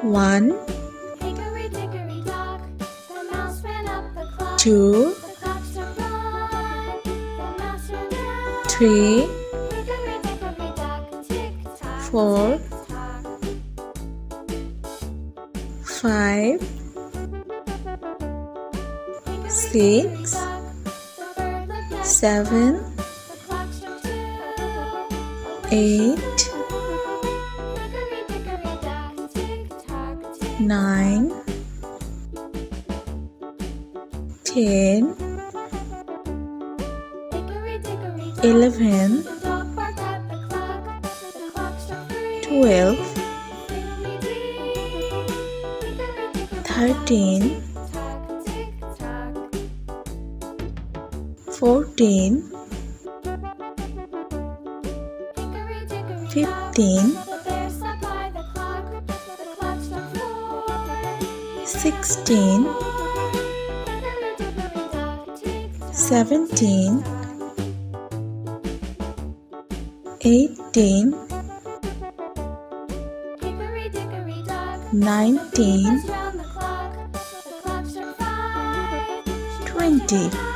1, Hickory dickory dock, the mouse ran up the clock. 2, The clock struck one, the mouse ran down. 3, Hickory dickory dock, tick tock, 4, tick tock. 5, Hickory 6, dickory dock, the bird looked at 7, the clock struck two. 8, Hickory dickory dock, tick tock, tick 9, 10, Hickory dickory dock, 11, the dog barked at the clock struck 3. 12, Fiddly-dee, hickory-dickory-dock, 13, tick-tock, tick-tock. 14, Hickory-dickory-dock, 15, the bear sat by the clock struck 4. 16, Hickory-dickory-dock, tick-tock, 17, tick-tock. 18, Hickory-dickory-dock, 19, round the clock struck 5. 20.